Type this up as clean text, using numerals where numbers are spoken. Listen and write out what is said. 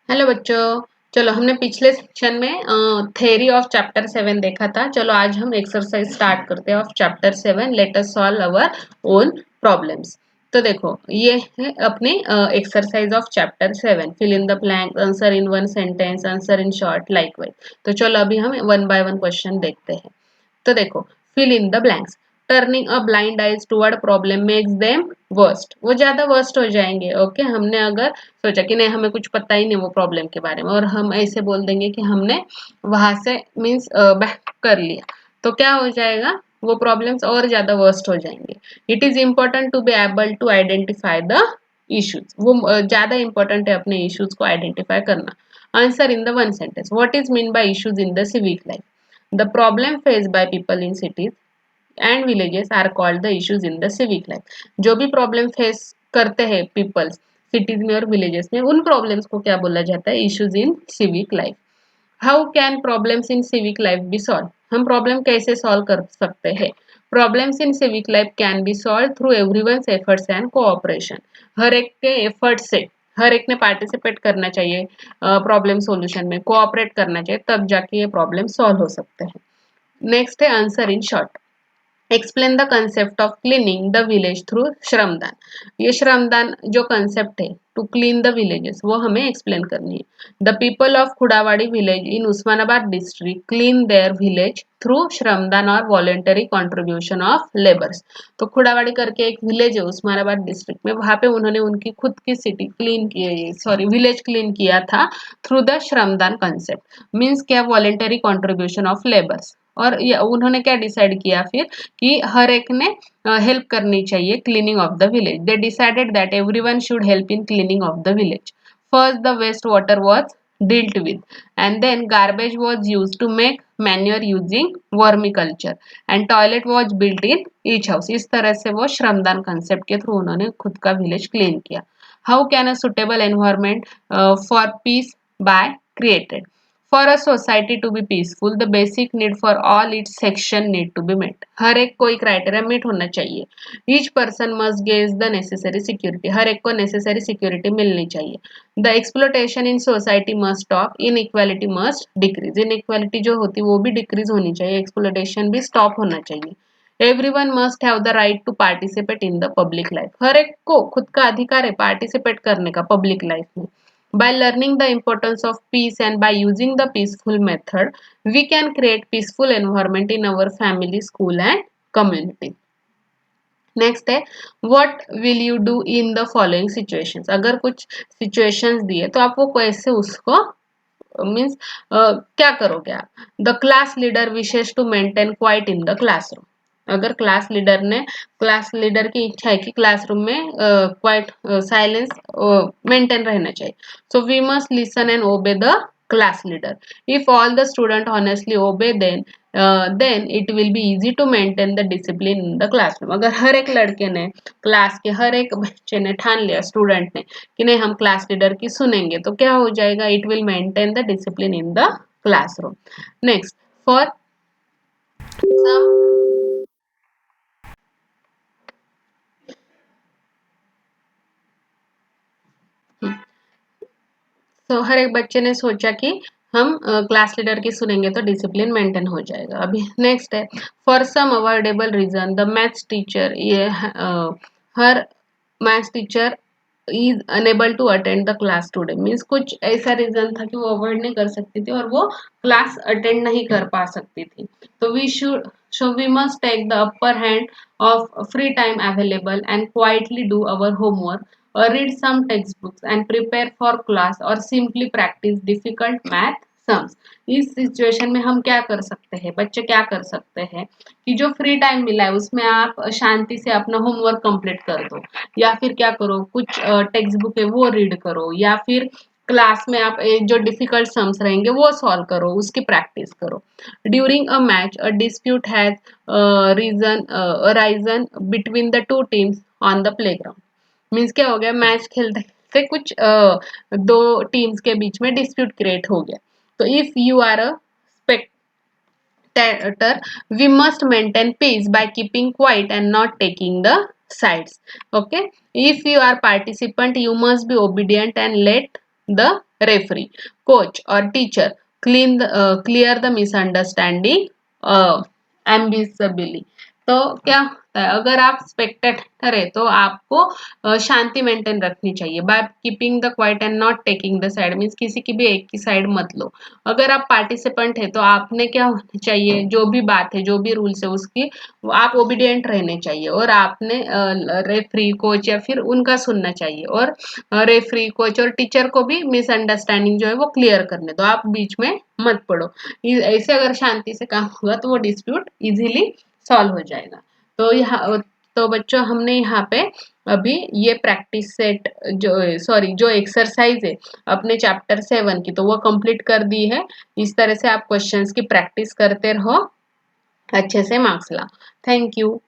Hello बच्चों। चलो हमने पिछले सेक्शन में थ्योरी ऑफ चैप्टर 7 देखा था। चलो आज हम एक्सरसाइज स्टार्ट करते हैं of chapter 7। Let us solve our own problems. तो देखो ये है अपनी exercise of chapter 7। Fill in the blank, answer in one sentence, answer in short, likewise. तो चलो अभी हम वन बाय वन क्वेश्चन देखते हैं। तो देखो, fill in the blanks. Turning a blind eyes toward problem makes them worst. वो ज्यादा वर्स्ट हो जाएंगे। ओके, हमने अगर सोचा कि नहीं हमें कुछ पता ही नहीं वो प्रॉब्लम के बारे में और हम ऐसे बोल देंगे कि हमने वहां से मीन्स बैक कर लिया, तो क्या हो जाएगा, वो प्रॉब्लम्स और ज्यादा वर्स्ट हो जाएंगे। It is important to be able to identify the issues. वो ज्यादा इंपॉर्टेंट है अपने इश्यूज को आइडेंटिफाई करना। Answer in the one sentence. What is mean by issues in the civic life? The problem faced by people in cities and villages are called the issues in the civic life. जो भी problem face करते हैं peoples cities में और villages में, उन problems को क्या बोला जाता है? Issues in civic life. How can problems in civic life be solve? हम प्रॉब्लम कैसे सॉल्व कर सकते हैं? Problems in civic life can be solve through everyone's efforts and cooperation. हर एक के एफर्ट से, हर एक ने पार्टिसिपेट करना चाहिए प्रॉब्लम सॉल्यूशन में, कोऑपरेट करना चाहिए, तब जाके ये प्रॉब्लम सॉल्व हो सकते हैं। नेक्स्ट है answer in short. Explain the concept of cleaning the village through श्रमदान। ये श्रमदान जो कंसेप्ट है टू क्लीन द विलेजेस, वो हमें एक्सप्लेन करनी है। The people of Khudawadi village in Osmanabad district clean their village through shramdaan और वॉलेंटरी कॉन्ट्रीब्यूशन ऑफ लेबर्स। तो खुड़ावाड़ी करके एक विलेज है उस्मानाबाद डिस्ट्रिक्ट में, वहां पे उन्होंने उनकी खुद की सिटी क्लीन की, सॉरी विलेज क्लीन किया था थ्रू द श्रमदान कंसेप्ट। मीन्स क्या? Voluntary contribution of labours. और उन्होंने क्या डिसाइड किया फिर कि हर एक ने हेल्प करनी चाहिए cleaning of the village. They decided that everyone should help in cleaning of the village. First the waste water was dealt with and then garbage was used to make manure using vermiculture and toilet was built in each house। इस तरह से वो श्रमदान concept के through उन्होंने खुद का village clean किया। How can a suitable environment for peace by created? For a society to be peaceful, the basic need for all its section need to be met। हर एक कोई क्राइटेरिया मीट होना चाहिए। Each person must get the necessary security। हर एक को necessary security मिलनी चाहिए। The exploitation in society must stop। Inequality must decrease। Inequality जो होती है वो भी decrease होनी चाहिए। Exploitation भी stop होना चाहिए। Everyone must have the right to participate in the public life। हर एक को खुद का अधिकार है participate करने का public life में। By learning the importance of peace and by using the peaceful method, we can create peaceful environment in our family, school and community। Next है, what will you do in the following situations? अगर कुछ situations दिए तो आप वो कैसे उसको means क्या करोगे आप? The class leader wishes to maintain quiet in the classroom. अगर क्लास लीडर ने, क्लास लीडर की इच्छा है कि क्लासरूम में क्वाइट साइलेंस मेंटेन रहना चाहिए, so we must listen and obey the class leader. If all the student honestly obey then it will be easy to maintain the discipline in the classroom. अगर हर एक लड़के ने, class के हर एक बच्चे ने ठान लिया, स्टूडेंट ने, कि नहीं हम क्लास लीडर की सुनेंगे, तो क्या हो जाएगा? It will maintain the discipline in the classroom. Next, for some, तो हर एक बच्चे ने सोचा कि हम क्लास लीडर की सुनेंगे तो डिसिप्लिन मेंटेन हो जाएगा। अभी नेक्स्ट है, for some avoidable reason the maths teacher, ये हर maths teacher is unable to attend the class today. Means कुछ ऐसा रीजन था कि वो अवॉइड नहीं कर सकती थी और वो क्लास अटेंड नहीं कर पा सकती थी। तो we must take the upper hand of free time available and quietly do our homework or read some textbooks and prepare for class or simply practice difficult math sums। इस situation में हम क्या कर सकते हैं, बच्चे क्या कर सकते हैं कि जो फ्री टाइम मिला है उसमें आप शांति से अपना होमवर्क कंप्लीट कर दो, या फिर क्या करो, कुछ टेक्स्ट बुक है वो रीड करो, या फिर क्लास में आप जो डिफिकल्ट सम्स रहेंगे वो सॉल्व करो, उसकी प्रैक्टिस करो। During a match a dispute has reason arisen between the two teams on the playground. Means क्या हो गया, मैच खेलते खेलते कुछ दो टीम्स के बीच में डिस्प्यूट क्रिएट हो गया। तो if you are a spectator, we must maintain peace by keeping quiet and not taking the sides। Okay, if you are participant, you must be obedient and let the referee, coach और teacher clear the misunderstanding एम्बिसबिली। तो क्या होता है, अगर आप Spectator है तो आपको शांति मेंटेन रखनी चाहिए by keeping the quiet and not taking the side, means किसी की भी एक की साइड मत लो। अगर आप पार्टिसिपेंट है तो आपने क्या होना चाहिए, जो भी बात है, जो भी रूल्स है उसकी आप ओबीडियंट रहने चाहिए, और आपने रेफरी, कोच या फिर उनका सुनना चाहिए, और रेफरी, कोच और टीचर को भी मिसअंडरस्टैंडिंग जो है वो क्लियर करने दो, आप बीच में मत पड़ो। ऐसे अगर शांति से काम होगा तो वो डिस्प्यूट इजीली सॉल्व हो जाएगा। तो यहाँ तो बच्चों हमने यहाँ पे अभी ये प्रैक्टिस सेट जो सॉरी जो एक्सरसाइज है अपने चैप्टर 7 की, तो वो कंप्लीट कर दी है। इस तरह से आप क्वेश्चंस की प्रैक्टिस करते रहो, अच्छे से मार्क्स लाओ। Thank you.